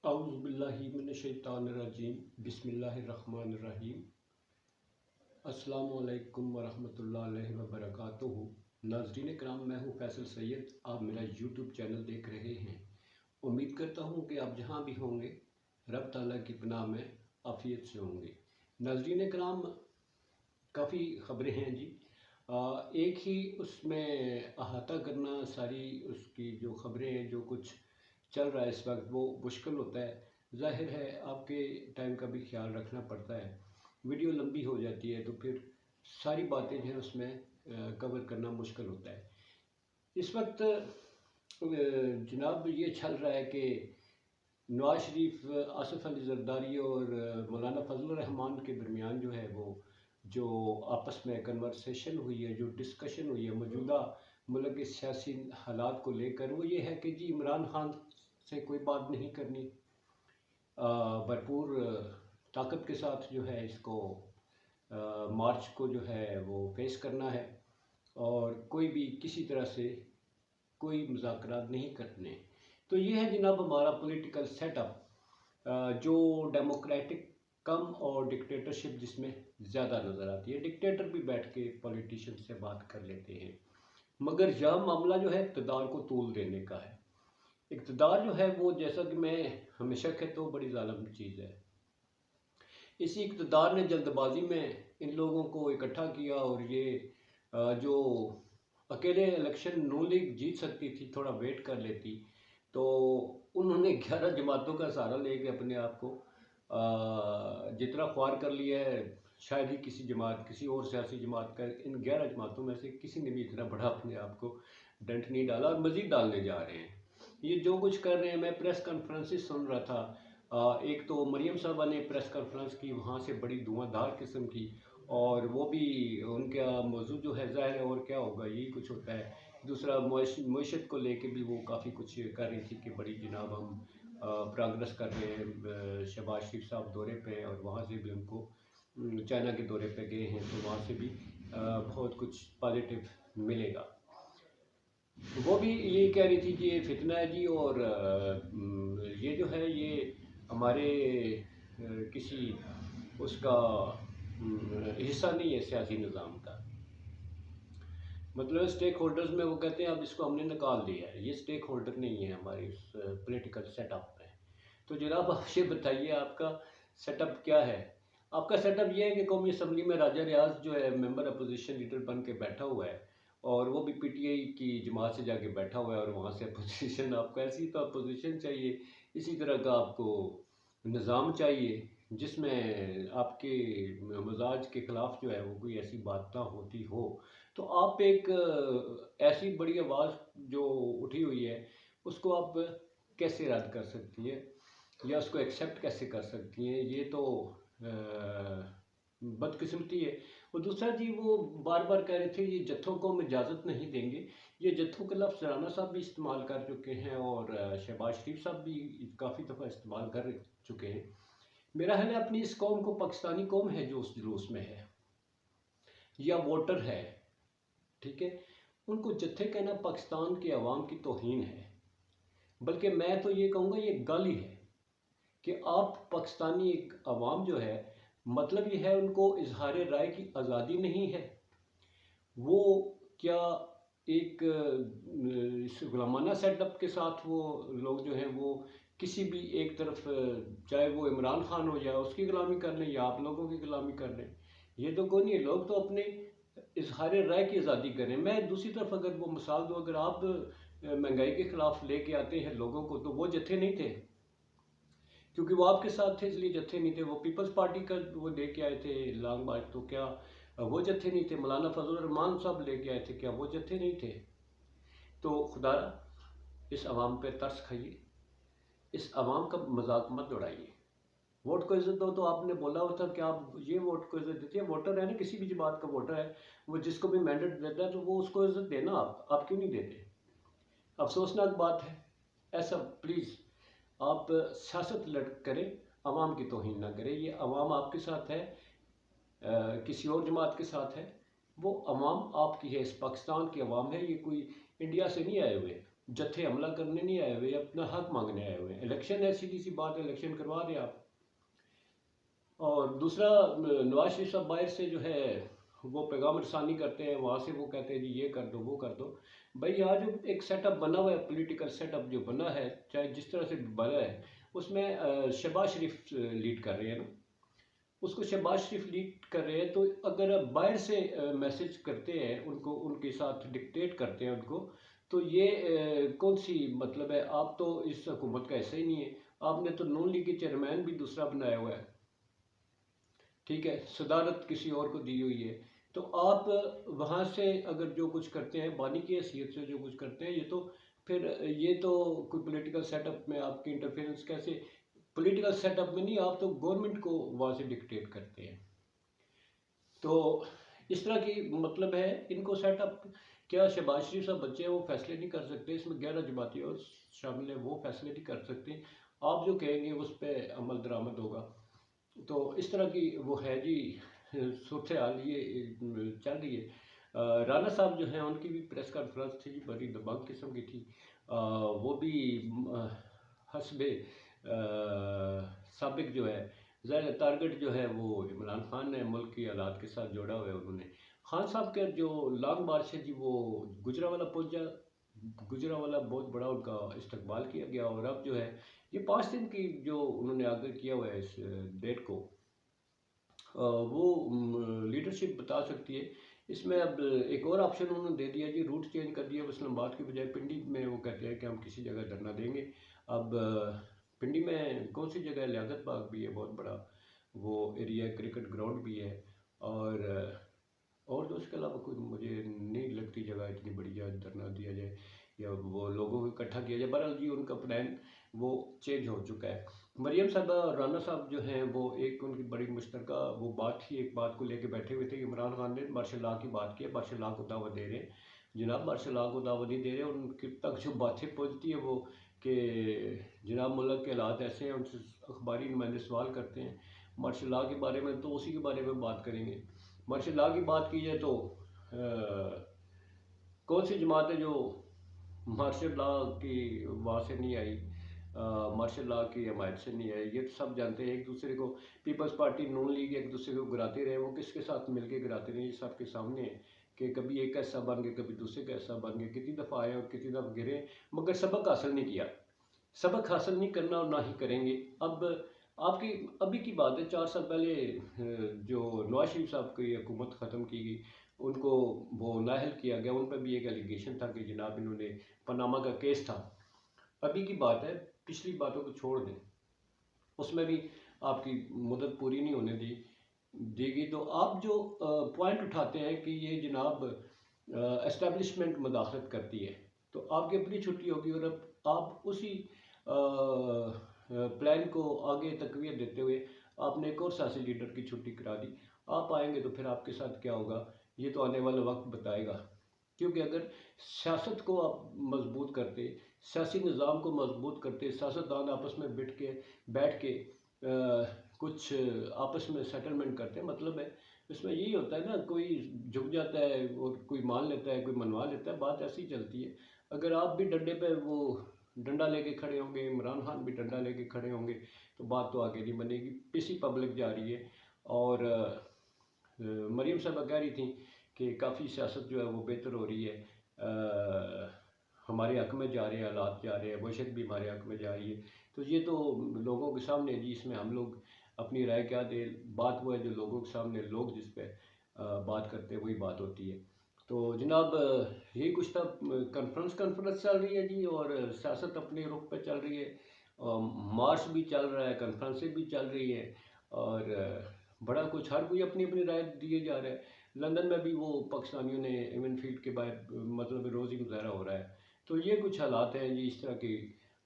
اعوذ باللہ من الشیطان الرجیم بسم اللہ الرحمن الرحیم۔ السلام علیکم ورحمۃ اللہ وبرکاتہ۔ ناظرین کرام، میں ہوں فیصل سید، آپ میرا یوٹیوب چینل دیکھ رہے ہیں۔ امید کرتا ہوں کہ آپ جہاں بھی ہوں گے رب تعالیٰ کی پناہ میں عافیت سے ہوں گے۔ ناظرین کرام، کافی خبریں ہیں جی، ایک ہی اس میں احاطہ کرنا ساری اس کی جو خبریں ہیں، جو کچھ چل رہا ہے اس وقت، وہ مشکل ہوتا ہے۔ ظاہر ہے آپ کے ٹائم کا بھی خیال رکھنا پڑتا ہے، ویڈیو لمبی ہو جاتی ہے تو پھر ساری باتیں جو ہیں اس میں کور کرنا مشکل ہوتا ہے۔ اس وقت جناب یہ چل رہا ہے کہ نواز شریف، آصف علی زرداری اور مولانا فضل الرحمان کے درمیان جو ہے وہ جو آپس میں کنورسیشن ہوئی ہے، جو ڈسکشن ہوئی ہے موجودہ ملک کے سیاسی حالات کو لے کر، وہ یہ ہے کہ جی عمران خان سے کوئی بات نہیں کرنی، بھرپور طاقت کے ساتھ جو ہے اس کو مارچ کو جو ہے وہ فیس کرنا ہے، اور کوئی بھی کسی طرح سے کوئی مذاکرات نہیں کرنے۔ تو یہ ہے جناب ہمارا پولیٹیکل سیٹ اپ، جو ڈیموکریٹک کم اور ڈکٹیٹرشپ جس میں زیادہ نظر آتی ہے۔ ڈکٹیٹر بھی بیٹھ کے پولیٹیشین سے بات کر لیتے ہیں، مگر یہاں معاملہ جو ہے اقتدار کو طول دینے کا ہے۔ اقتدار جو ہے وہ، جیسا کہ میں ہمیشہ کہتا ہوں، بڑی ظالم چیز ہے۔ اسی اقتدار نے جلد بازی میں ان لوگوں کو اکٹھا کیا، اور یہ جو اکیلے الیکشن نون لیگ جیت سکتی تھی، تھوڑا ویٹ کر لیتی، تو انہوں نے 11 جماعتوں کا سہارا لے کے اپنے آپ کو جتنا خوار کر لیا ہے۔ شاید ہی کسی جماعت، کسی اور سیاسی جماعت کا ان 11 جماعتوں میں سے کسی نے بھی اتنا بڑا اپنے آپ کو ڈنٹ نہیں ڈالا، اور مزید ڈالنے جا رہے ہیں۔ یہ جو کچھ کر رہے ہیں، میں پریس کانفرنسز سن رہا تھا، ایک تو مریم صاحبہ نے پریس کانفرنس کی، وہاں سے بڑی دھواں دھار قسم کی، اور وہ بھی ان کا موضوع جو ہے ظاہر ہے اور کیا ہوگا، یہی کچھ ہوتا ہے۔ دوسرا معیشت کو لے کے بھی وہ کافی کچھ کر رہی تھی کہ بڑی جناب ہم پروگرس کر رہے ہیں۔ شہباز شریف صاحب دورے پہ، اور وہاں سے بھی ان کو چائنا کے دورے پہ گئے ہیں، تو وہاں سے بھی بہت کچھ پازیٹیو ملے گا۔ وہ بھی یہی کہہ رہی تھی کہ یہ فتنہ ہے جی، اور یہ جو ہے یہ ہمارے کسی اس کا حصہ نہیں ہے سیاسی نظام کا۔ مطلب اسٹیک ہولڈرز میں وہ کہتے ہیں اب اس کو ہم نے نکال دیا ہے، یہ اسٹیک ہولڈر نہیں ہے ہماری اس پولیٹیکل سیٹ اپ میں۔ تو جناب آپ یہ بتائیے آپ کا سیٹ اپ کیا ہے؟ آپ کا سیٹ اپ یہ ہے کہ قومی اسمبلی میں راجہ ریاض جو ہے ممبر اپوزیشن لیڈر بن کے بیٹھا ہوا ہے، اور وہ بھی پی ٹی آئی کی جماعت سے جا کے بیٹھا ہوا ہے، اور وہاں سے اپوزیشن آپ کو ایسی تو اپوزیشن چاہیے، اسی طرح کا آپ کو نظام چاہیے جس میں آپ کے مزاج کے خلاف جو ہے وہ کوئی ایسی بات نہ ہوتی ہو۔ تو آپ ایک ایسی بڑی آواز جو اٹھی ہوئی ہے اس کو آپ کیسے رد کر سکتی ہیں، یا اس کو ایکسیپٹ کیسے کر سکتی ہیں؟ یہ تو بدقسمتی ہے۔ اور دوسرا جی، وہ بار بار کہہ رہے تھے یہ جتھوں کو ہم اجازت نہیں دیں گے۔ یہ جتھوں کا لفظ رانا صاحب بھی استعمال کر چکے ہیں، اور شہباز شریف صاحب بھی کافی دفعہ استعمال کر چکے ہیں۔ میرا خیال ہے اپنی اس قوم کو، پاکستانی قوم ہے جو اس جلوس میں ہے، یا ووٹر ہے، ٹھیک ہے، ان کو جتھے کہنا پاکستان کے عوام کی توہین ہے۔ بلکہ میں تو یہ کہوں گا یہ گالی ہے کہ آپ پاکستانی ایک عوام جو ہے، مطلب یہ ہے ان کو اظہار رائے کی آزادی نہیں ہے۔ وہ کیا ایک غلامانہ سیٹ اپ کے ساتھ وہ لوگ جو ہیں وہ کسی بھی ایک طرف، چاہے وہ عمران خان ہو جائے، اس کی غلامی کر لیں، یا آپ لوگوں کی غلامی کر لیں؟ یہ تو کوئی نہیں ہے۔ لوگ تو اپنے اظہار رائے کی آزادی کریں۔ میں دوسری طرف اگر وہ مثال دوں، اگر آپ مہنگائی کے خلاف لے کے آتے ہیں لوگوں کو، تو وہ جتھے نہیں تھے، کیونکہ وہ آپ کے ساتھ تھے اس لیے جتھے نہیں تھے۔ وہ پیپلز پارٹی کا وہ لے کے آئے تھے لانگ مارچ، تو کیا وہ جتھے نہیں تھے؟ مولانا فضل الرحمان صاحب لے کے آئے تھے، کیا وہ جتھے نہیں تھے؟ تو خدا اس عوام پہ ترس کھائیے، اس عوام کا مذاق مت اڑائیے۔ ووٹ کو عزت دو، تو آپ نے بولا ہوا تھا کہ آپ یہ ووٹ کو عزت دیتے ہیں۔ ووٹر ہے نا، کسی بھی جماعت کا ووٹر ہے، وہ جس کو بھی مینڈیٹ دیتا ہے تو وہ اس کو عزت دینا۔ آپ کیوں نہیں دیتے؟ افسوسناک بات ہے۔ ایسا پلیز آپ سیاست کریں، عوام کی توہین نہ کریں۔ یہ عوام آپ کے ساتھ ہے، کسی اور جماعت کے ساتھ ہے، وہ عوام آپ کی ہے، اس پاکستان کی عوام ہے، یہ کوئی انڈیا سے نہیں آئے ہوئے۔ जत्थे हमला करने नहीं आए हुए, अपना हक मांगने आए हुए हैं। इलेक्शन है, सीधी सी बात है, इलेक्शन करवा दें आप। और दूसरा, नवाज शरीफ साहब बाहर से जो है वो पैगाम रसानी करते हैं, वहाँ से वो कहते हैं जी ये कर दो वो कर दो। भाई यहाँ जो एक सेटअप बना हुआ है, पॉलिटिकल सेटअप जो बना है, चाहे जिस तरह से बना है, उसमें शहबाज शरीफ लीड कर रहे हैं ना, उसको शहबाज शरीफ लीड कर रहे हैं। तो अगर आप बाहर से मैसेज करते हैं उनको, उनके साथ डिक्टेट करते हैं उनको, तो ये कौन सी मतलब है? आप तो इस हुकूमत का ऐसा ही नहीं है। आपने तो नून लीग के चेयरमैन भी दूसरा बनाया हुआ है, ठीक है, सदारत किसी और को दी हुई है। तो आप वहाँ से अगर जो कुछ करते हैं, बानी की हैसियत से जो कुछ करते हैं, ये तो फिर ये तो कोई पॉलिटिकल सेटअप में आपकी इंटरफेरेंस कैसे? पॉलिटिकल सेटअप में नहीं, आप तो गवर्नमेंट को वहाँ से डिक्टेट करते हैं। तो इस तरह की मतलब है इनको सेटअप। क्या शहबाज शरीफ साहब बच्चे हैं, वो फैसले नहीं कर सकते? इसमें 11 जमाती और शामिल है, वो फैसले नहीं कर सकते। आप जो कहेंगे उस पर अमल दरामद होगा। तो इस तरह की वो है जी सूरत हाल ये चल रही है। राना साहब जो हैं उनकी भी प्रेस कॉन्फ्रेंस थी, बड़ी दबंग किस्म की थी। वो भी हस्बे साबिक जो है, ज़ाहिर टारगेट जो है वो इमरान खान ने मुल्क की हालात के साथ जोड़ा हुआ है उन्होंने। खान साहब के जो लॉन्ग मार्च है जी, वो गुजरावाला पहुंचा। गुजरावाला बहुत बड़ा उनका इस्तकबाल किया गया, और अब जो है ये 5 दिन की जो उन्होंने आगे किया हुआ है इस डेट को, वो लीडरशिप बता सकती है। इसमें अब एक और ऑप्शन उन्होंने दे दिया जी, रूट चेंज कर दिया। इस्लामाबाद की बजाय पिंडी में वो कहते हैं कि हम किसी जगह धरना देंगे। अब पिंडी में कौन सी जगह है? लियाकत बाग भी है बहुत बड़ा वो एरिया, क्रिकेट ग्राउंड भी है, और तो उसके अलावा कोई मुझे नहीं लगती जगह इतनी बड़ी जगह धरना दिया जाए या वो लोगों को इकट्ठा किया जाए। बहरहाल जी उनका प्लान वो चेंज हो चुका है। मरियम साहबा और राना साहब जो हैं वो एक उनकी बड़ी मुश्तरका वो बात थी, एक बात को लेके बैठे हुए थे। इमरान खान ने मार्शल लॉ की बात की, मार्शल लॉ को दावा दे रहे हैं। जनाब मार्शल लॉ को दावा नहीं दे रहे, उनके तक जो बातें पहुँचती है वो कि जनाब मुल्क के हालात ऐसे हैं, उनसे अखबारी नुमाइंदे सवाल करते हैं मार्शल लॉ के बारे में, तो उसी के बारे में बात करेंगे। मार्शल लॉ की बात की जाए तो कौन सी जमात है जो मार्शल लॉ की वहाँ से नहीं आई, मार्शल लॉ की हमायत से नहीं आई? ये तो सब जानते हैं। एक दूसरे को पीपल्स पार्टी, नून लीग एक दूसरे को गिराते रहे, वो किसके साथ मिलके गिराते रहे, ये सबके सामने है कि कभी एक ऐसा बन गए, कभी दूसरे का ऐसा बन गए, कितनी दफ़ा आए और कितनी दफ़ा गिरे, मगर सबक हासिल नहीं किया। सबक हासिल नहीं करना और ना ही करेंगे। अब आपकी अभी की बात है, 4 साल पहले जो नवाज शरीफ साहब की हुकूमत ख़त्म की गई, उनको वो नाअहल किया गया। उन पर भी एक एलिगेशन था कि जनाब इन्होंने पनामा का केस था। अभी की बात है, पिछली बातों को छोड़ दें, उसमें भी आपकी मुद्दत पूरी नहीं होने दी गई। तो आप जो पॉइंट उठाते हैं कि ये जनाब एस्टेब्लिशमेंट मदाखलत करती है, तो आपकी अपनी छुट्टी होगी, और अब आप उसी प्लान को आगे तकवीत देते हुए आपने एक और सियासी लीडर की छुट्टी करा दी। आप आएंगे तो फिर आपके साथ क्या होगा, ये तो आने वाला वक्त बताएगा। क्योंकि अगर सियासत को आप मजबूत करते, सियासी निज़ाम को मजबूत करते, सियासतदान आपस में बैठ के कुछ आपस में सेटलमेंट करते हैं, मतलब है इसमें यही होता है ना, कोई झुक जाता है और कोई मान लेता है, कोई मनवा लेता है, बात ऐसी चलती है। अगर आप भी डंडे पे वो डंडा लेके खड़े होंगे, इमरान खान भी डंडा लेके खड़े होंगे, तो बात तो आगे नहीं बनेगी। पीसी पब्लिक जा रही है। और मरीम साहबा कह रही थी कि काफ़ी सियासत जो है वो बेहतर हो रही है, हमारे हक में जा रहे हैं, हालात जा रहे हैं, वशत भी हमारे हक में जा रही है। तो ये तो लोगों के सामने जी, इसमें हम लोग अपनी राय क्या दे, बात वो है जो लोगों के सामने लोग जिस पे बात करते हैं वही बात होती है। तो जनाब यही कुछ था। कॉन्फ्रेंस चल रही है जी, और सियासत अपने रुख पे चल रही है, मार्च भी चल रहा है, कॉन्फ्रेंसें भी चल रही है, और बड़ा कुछ हर कोई अपनी अपनी राय दिए जा रहा है। लंदन में भी वो पाकिस्तानियों ने इवन फील्ड के बाहर मतलब रोज़ी मुजाहरा हो रहा है। तो ये कुछ हालात हैं जी, इस तरह की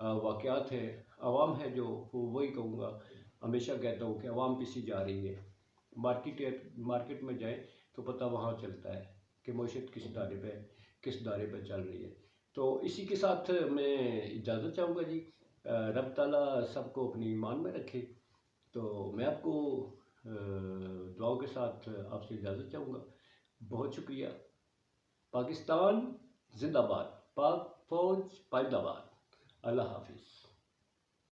वाक़यात हैं। आवाम है जो वो वही कहूँगा, हमेशा कहता हूँ कि आवाम पिसी जा रही है। मार्केट में जाए तो पता वहाँ चलता है कि मईशत किस दायरे पे चल रही है। तो इसी के साथ मैं इजाज़त चाहूँगा जी। रब ताला सबको अपनी ईमान में रखे। तो मैं आपको दुआओं के साथ आपसे इजाज़त चाहूँगा। बहुत शुक्रिया। पाकिस्तान जिंदाबाद। पाक فوج پائد آباد. اللہ حافظ.